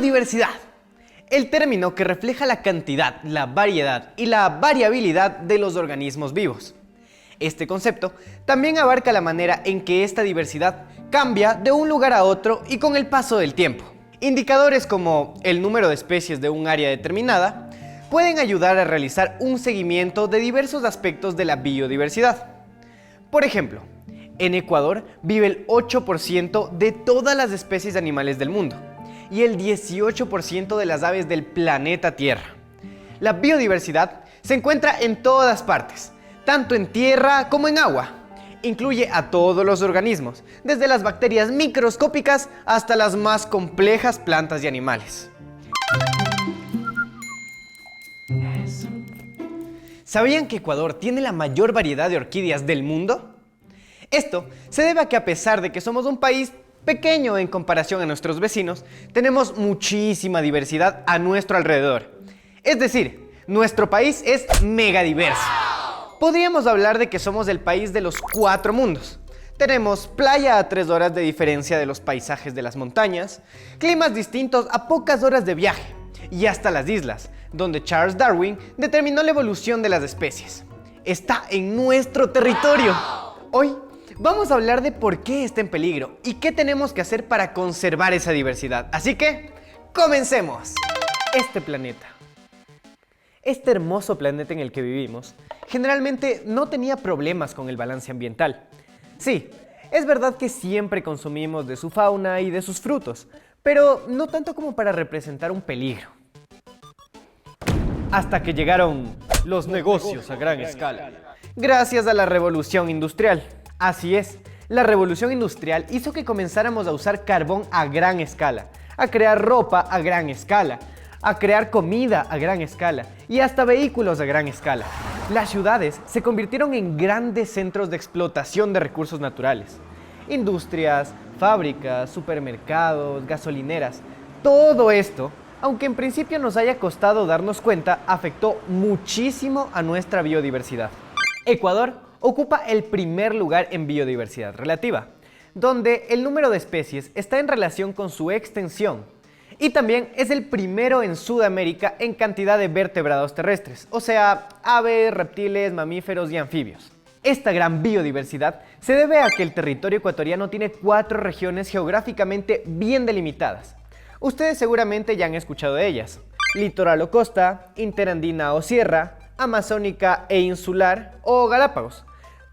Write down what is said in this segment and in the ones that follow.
Biodiversidad. El término que refleja la cantidad, la variedad y la variabilidad de los organismos vivos. Este concepto también abarca la manera en que esta diversidad cambia de un lugar a otro y con el paso del tiempo. Indicadores como el número de especies de un área determinada pueden ayudar a realizar un seguimiento de diversos aspectos de la biodiversidad. Por ejemplo, en Ecuador vive el 8% de todas las especies de animales del mundo y el 18% de las aves del planeta Tierra. La biodiversidad se encuentra en todas partes, tanto en tierra como en agua. Incluye a todos los organismos, desde las bacterias microscópicas hasta las más complejas plantas y animales. ¿Sabían que Ecuador tiene la mayor variedad de orquídeas del mundo? Esto se debe a que, a pesar de que somos un país pequeño en comparación a nuestros vecinos, tenemos muchísima diversidad a nuestro alrededor. Es decir, nuestro país es megadiverso. Podríamos hablar de que somos el país de los 4 mundos. Tenemos playa a 3 horas de diferencia de los paisajes de las montañas, climas distintos a pocas horas de viaje, y hasta las islas, donde Charles Darwin determinó la evolución de las especies. Está en nuestro territorio. Hoy vamos a hablar de por qué está en peligro y qué tenemos que hacer para conservar esa diversidad. Así que, ¡comencemos! Este planeta. Este hermoso planeta en el que vivimos generalmente no tenía problemas con el balance ambiental. Sí, es verdad que siempre consumimos de su fauna y de sus frutos, pero no tanto como para representar un peligro. Hasta que llegaron los negocios a gran escala, gracias a la revolución industrial. Así es, la revolución industrial hizo que comenzáramos a usar carbón a gran escala, a crear ropa a gran escala, a crear comida a gran escala y hasta vehículos a gran escala. Las ciudades se convirtieron en grandes centros de explotación de recursos naturales. Industrias, fábricas, supermercados, gasolineras, todo esto, aunque en principio nos haya costado darnos cuenta, afectó muchísimo a nuestra biodiversidad. Ecuador ocupa el primer lugar en biodiversidad relativa, donde el número de especies está en relación con su extensión. Y también es el primero en Sudamérica en cantidad de vertebrados terrestres, o sea, aves, reptiles, mamíferos y anfibios. Esta gran biodiversidad se debe a que el territorio ecuatoriano tiene 4 regiones geográficamente bien delimitadas. Ustedes seguramente ya han escuchado de ellas: litoral o costa, interandina o sierra, amazónica e insular o Galápagos,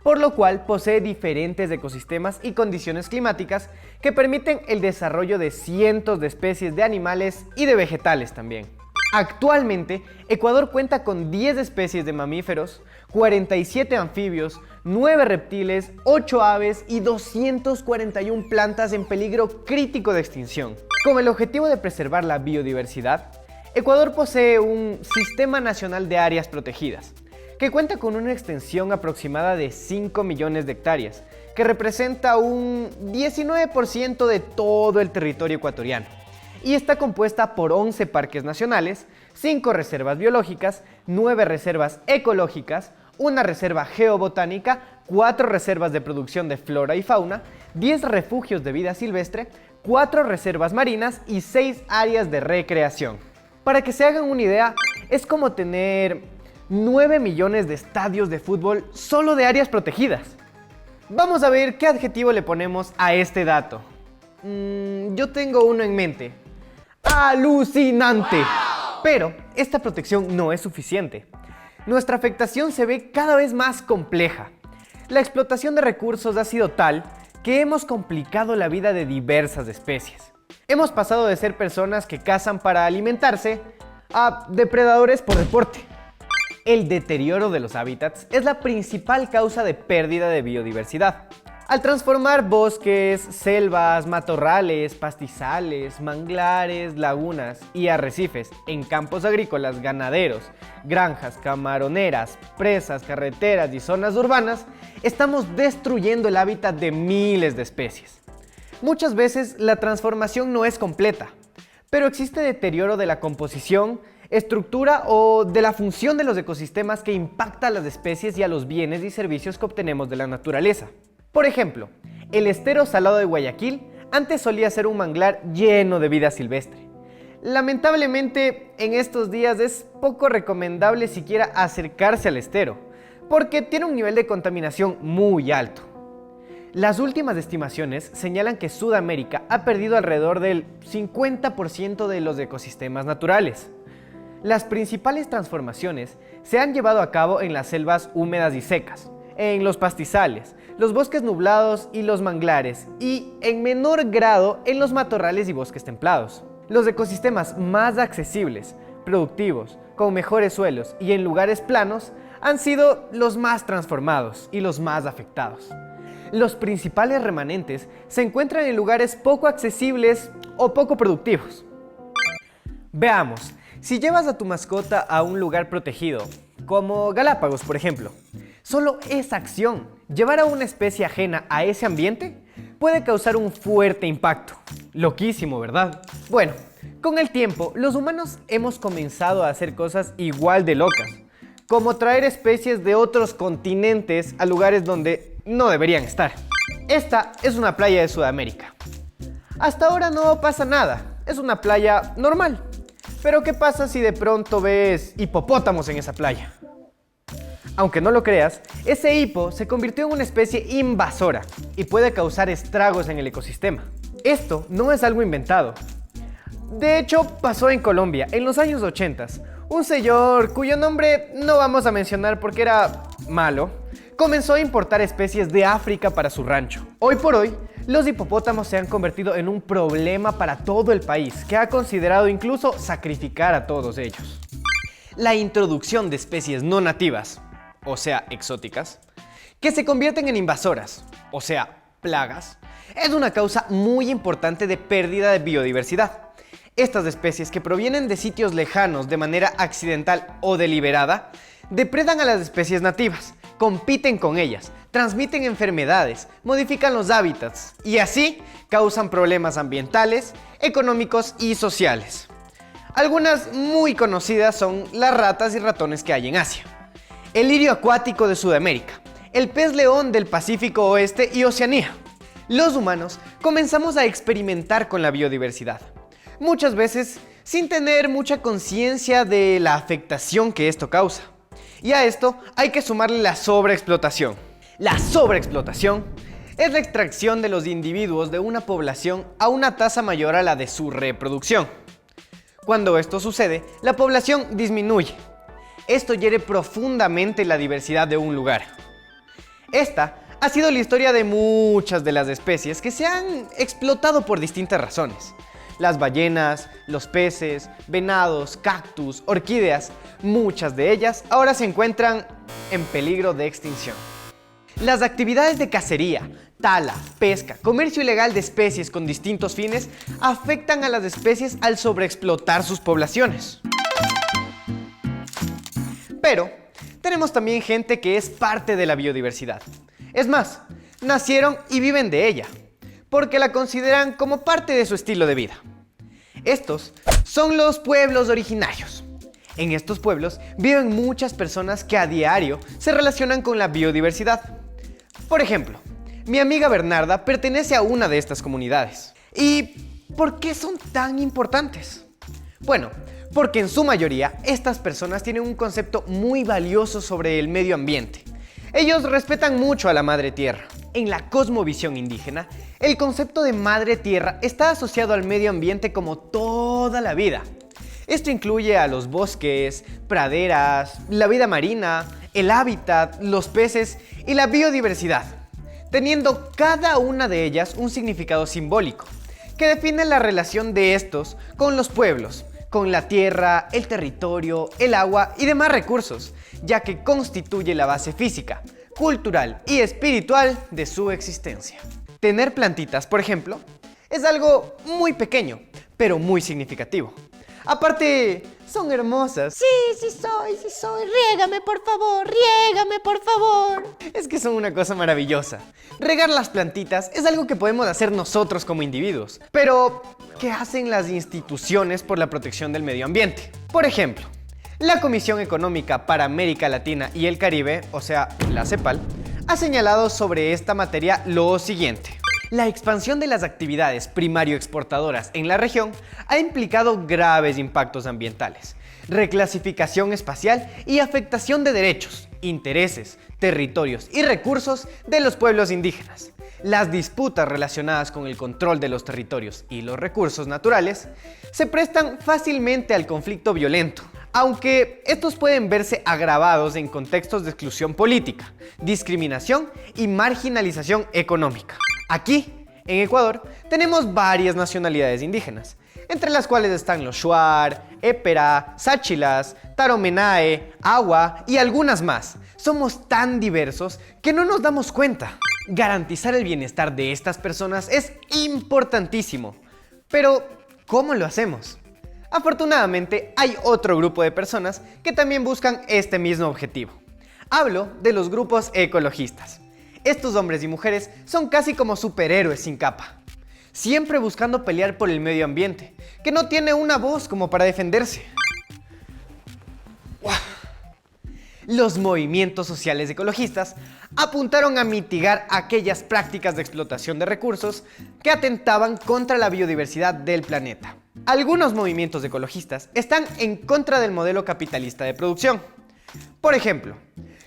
por lo cual posee diferentes ecosistemas y condiciones climáticas que permiten el desarrollo de cientos de especies de animales y de vegetales también. Actualmente, Ecuador cuenta con 10 especies de mamíferos, 47 anfibios, 9 reptiles, 8 aves y 241 plantas en peligro crítico de extinción. Con el objetivo de preservar la biodiversidad, Ecuador posee un Sistema Nacional de Áreas Protegidas, que cuenta con una extensión aproximada de 5 millones de hectáreas, que representa un 19% de todo el territorio ecuatoriano, y está compuesta por 11 parques nacionales, 5 reservas biológicas, 9 reservas ecológicas, una reserva geobotánica, 4 reservas de producción de flora y fauna, 10 refugios de vida silvestre, 4 reservas marinas y 6 áreas de recreación. Para que se hagan una idea, es como tener 9 millones de estadios de fútbol solo de áreas protegidas. Vamos a ver qué adjetivo le ponemos a este dato. Yo tengo uno en mente: ¡alucinante! Pero esta protección no es suficiente. Nuestra afectación se ve cada vez más compleja. La explotación de recursos ha sido tal que hemos complicado la vida de diversas especies. Hemos pasado de ser personas que cazan para alimentarse a depredadores por deporte. El deterioro de los hábitats es la principal causa de pérdida de biodiversidad. Al transformar bosques, selvas, matorrales, pastizales, manglares, lagunas y arrecifes en campos agrícolas, ganaderos, granjas, camaroneras, presas, carreteras y zonas urbanas, estamos destruyendo el hábitat de miles de especies. Muchas veces la transformación no es completa, pero existe deterioro de la composición, estructura o de la función de los ecosistemas que impacta a las especies y a los bienes y servicios que obtenemos de la naturaleza. Por ejemplo, el estero salado de Guayaquil antes solía ser un manglar lleno de vida silvestre. Lamentablemente, en estos días es poco recomendable siquiera acercarse al estero, porque tiene un nivel de contaminación muy alto. Las últimas estimaciones señalan que Sudamérica ha perdido alrededor del 50% de los ecosistemas naturales. Las principales transformaciones se han llevado a cabo en las selvas húmedas y secas, en los pastizales, los bosques nublados y los manglares, y en menor grado en los matorrales y bosques templados. Los ecosistemas más accesibles, productivos, con mejores suelos y en lugares planos han sido los más transformados y los más afectados. Los principales remanentes se encuentran en lugares poco accesibles o poco productivos. Veamos, si llevas a tu mascota a un lugar protegido, como Galápagos por ejemplo, solo esa acción, llevar a una especie ajena a ese ambiente, puede causar un fuerte impacto. Loquísimo, ¿verdad? Bueno, con el tiempo, los humanos hemos comenzado a hacer cosas igual de locas, como traer especies de otros continentes a lugares donde no deberían estar. Esta es una playa de Sudamérica. Hasta ahora no pasa nada, es una playa normal. Pero ¿qué pasa si de pronto ves hipopótamos en esa playa? Aunque no lo creas, ese hipo se convirtió en una especie invasora y puede causar estragos en el ecosistema. Esto no es algo inventado. De hecho, pasó en Colombia en los años 80. Un señor, cuyo nombre no vamos a mencionar porque era malo, comenzó a importar especies de África para su rancho. Hoy por hoy, los hipopótamos se han convertido en un problema para todo el país, que ha considerado incluso sacrificar a todos ellos. La introducción de especies no nativas, o sea, exóticas, que se convierten en invasoras, o sea, plagas, es una causa muy importante de pérdida de biodiversidad. Estas especies, que provienen de sitios lejanos de manera accidental o deliberada, depredan a las especies nativas, compiten con ellas, transmiten enfermedades, modifican los hábitats y así causan problemas ambientales, económicos y sociales. Algunas muy conocidas son las ratas y ratones que hay en Asia, el lirio acuático de Sudamérica, el pez león del Pacífico Oeste y Oceanía. Los humanos comenzamos a experimentar con la biodiversidad, muchas veces sin tener mucha conciencia de la afectación que esto causa. Y a esto hay que sumarle la sobreexplotación. La sobreexplotación es la extracción de los individuos de una población a una tasa mayor a la de su reproducción. Cuando esto sucede, la población disminuye. Esto hiere profundamente la diversidad de un lugar. Esta ha sido la historia de muchas de las especies que se han explotado por distintas razones. Las ballenas, los peces, venados, cactus, orquídeas, muchas de ellas ahora se encuentran en peligro de extinción. Las actividades de cacería, tala, pesca, comercio ilegal de especies con distintos fines afectan a las especies al sobreexplotar sus poblaciones. Pero tenemos también gente que es parte de la biodiversidad. Es más, nacieron y viven de ella, porque la consideran como parte de su estilo de vida. Estos son los pueblos originarios. En estos pueblos viven muchas personas que a diario se relacionan con la biodiversidad. Por ejemplo, mi amiga Bernarda pertenece a una de estas comunidades. ¿Y por qué son tan importantes? Bueno, porque en su mayoría estas personas tienen un concepto muy valioso sobre el medio ambiente. Ellos respetan mucho a la Madre Tierra. En la cosmovisión indígena, el concepto de Madre Tierra está asociado al medio ambiente como toda la vida. Esto incluye a los bosques, praderas, la vida marina, el hábitat, los peces y la biodiversidad, teniendo cada una de ellas un significado simbólico, que define la relación de estos con los pueblos, con la tierra, el territorio, el agua y demás recursos, ya que constituye la base física, cultural y espiritual de su existencia. Tener plantitas, por ejemplo, es algo muy pequeño, pero muy significativo. Aparte, son hermosas. Sí soy. Riégame, por favor, riégame, por favor. Es que son una cosa maravillosa. Regar las plantitas es algo que podemos hacer nosotros como individuos. Pero, ¿qué hacen las instituciones por la protección del medio ambiente? Por ejemplo, la Comisión Económica para América Latina y el Caribe, o sea, la CEPAL, ha señalado sobre esta materia lo siguiente. La expansión de las actividades primario-exportadoras en la región ha implicado graves impactos ambientales, reclasificación espacial y afectación de derechos, intereses, territorios y recursos de los pueblos indígenas. Las disputas relacionadas con el control de los territorios y los recursos naturales se prestan fácilmente al conflicto violento, aunque estos pueden verse agravados en contextos de exclusión política, discriminación y marginalización económica. Aquí, en Ecuador, tenemos varias nacionalidades indígenas, entre las cuales están los Shuar, Épera, Sáchilas, Taromenae, Agua y algunas más. Somos tan diversos que no nos damos cuenta. Garantizar el bienestar de estas personas es importantísimo. Pero, ¿cómo lo hacemos? Afortunadamente, hay otro grupo de personas que también buscan este mismo objetivo. Hablo de los grupos ecologistas. Estos hombres y mujeres son casi como superhéroes sin capa, siempre buscando pelear por el medio ambiente, que no tiene una voz como para defenderse. Los movimientos sociales ecologistas apuntaron a mitigar aquellas prácticas de explotación de recursos que atentaban contra la biodiversidad del planeta. Algunos movimientos ecologistas están en contra del modelo capitalista de producción. Por ejemplo,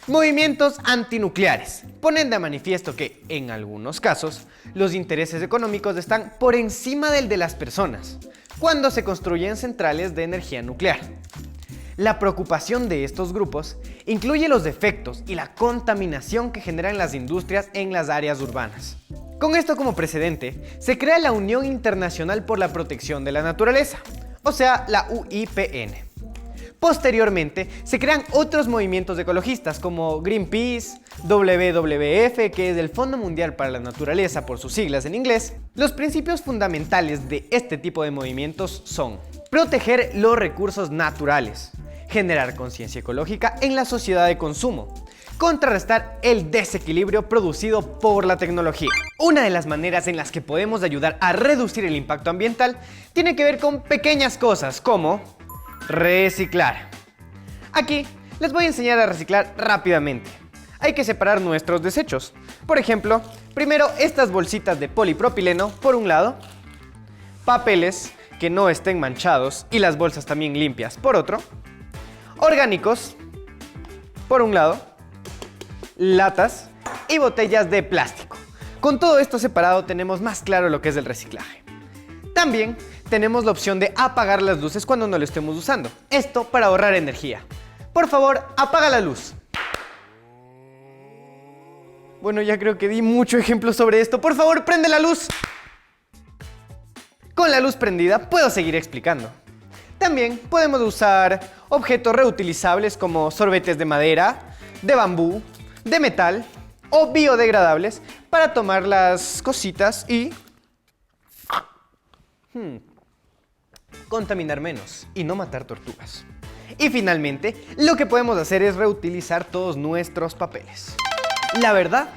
movimientos antinucleares ponen de manifiesto que, en algunos casos, los intereses económicos están por encima del de las personas cuando se construyen centrales de energía nuclear. La preocupación de estos grupos incluye los defectos y la contaminación que generan las industrias en las áreas urbanas. Con esto como precedente, se crea la Unión Internacional por la Protección de la Naturaleza, o sea, la UIPN. Posteriormente, se crean otros movimientos ecologistas como Greenpeace, WWF, que es el Fondo Mundial para la Naturaleza por sus siglas en inglés. Los principios fundamentales de este tipo de movimientos son proteger los recursos naturales, generar conciencia ecológica en la sociedad de consumo, contrarrestar el desequilibrio producido por la tecnología. Una de las maneras en las que podemos ayudar a reducir el impacto ambiental tiene que ver con pequeñas cosas como reciclar. Aquí les voy a enseñar a reciclar rápidamente. Hay que separar nuestros desechos. Por ejemplo, primero estas bolsitas de polipropileno por un lado, papeles que no estén manchados y las bolsas también limpias por otro, orgánicos por un lado, latas y botellas de plástico. Con todo esto separado tenemos más claro lo que es el reciclaje. También tenemos la opción de apagar las luces cuando no lo estemos usando. Esto para ahorrar energía. Por favor, apaga la luz. Bueno, ya creo que di mucho ejemplo sobre esto. Por favor, prende la luz. Con la luz prendida puedo seguir explicando. También podemos usar objetos reutilizables como sorbetes de madera, de bambú, de metal o biodegradables para tomar las cositas y contaminar menos y no matar tortugas. Y finalmente, lo que podemos hacer es reutilizar todos nuestros papeles. La verdad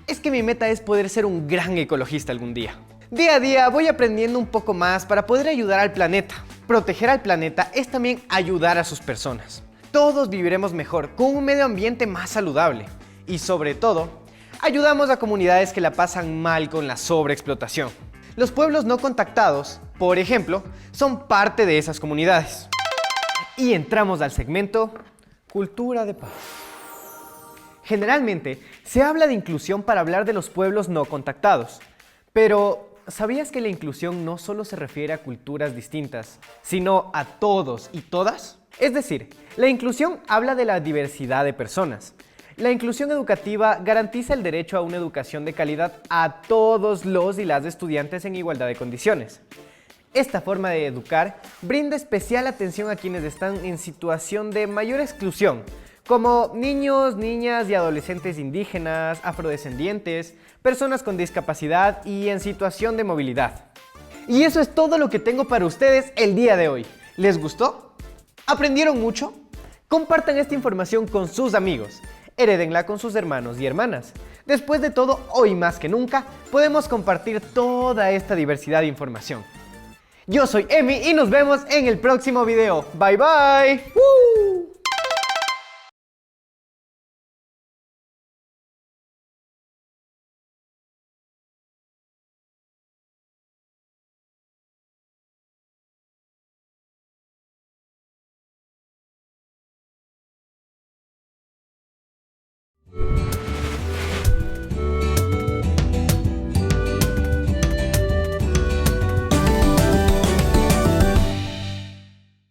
es que mi meta es poder ser un gran ecologista algún día. Día a día voy aprendiendo un poco más para poder ayudar al planeta. Proteger al planeta es también ayudar a sus personas. Todos viviremos mejor con un medio ambiente más saludable. Y sobre todo, ayudamos a comunidades que la pasan mal con la sobreexplotación. Los pueblos no contactados, por ejemplo, son parte de esas comunidades. Y entramos al segmento Cultura de Paz. Generalmente, se habla de inclusión para hablar de los pueblos no contactados. Pero, ¿sabías que la inclusión no solo se refiere a culturas distintas, sino a todos y todas? Es decir, la inclusión habla de la diversidad de personas. La inclusión educativa garantiza el derecho a una educación de calidad a todos los y las estudiantes en igualdad de condiciones. Esta forma de educar brinda especial atención a quienes están en situación de mayor exclusión, como niños, niñas y adolescentes indígenas, afrodescendientes, personas con discapacidad y en situación de movilidad. Y eso es todo lo que tengo para ustedes el día de hoy. ¿Les gustó? ¿Aprendieron mucho? Compartan esta información con sus amigos. Herédenla con sus hermanos y hermanas. Después de todo, hoy más que nunca, podemos compartir toda esta diversidad de información. Yo soy Emi y nos vemos en el próximo video. Bye bye.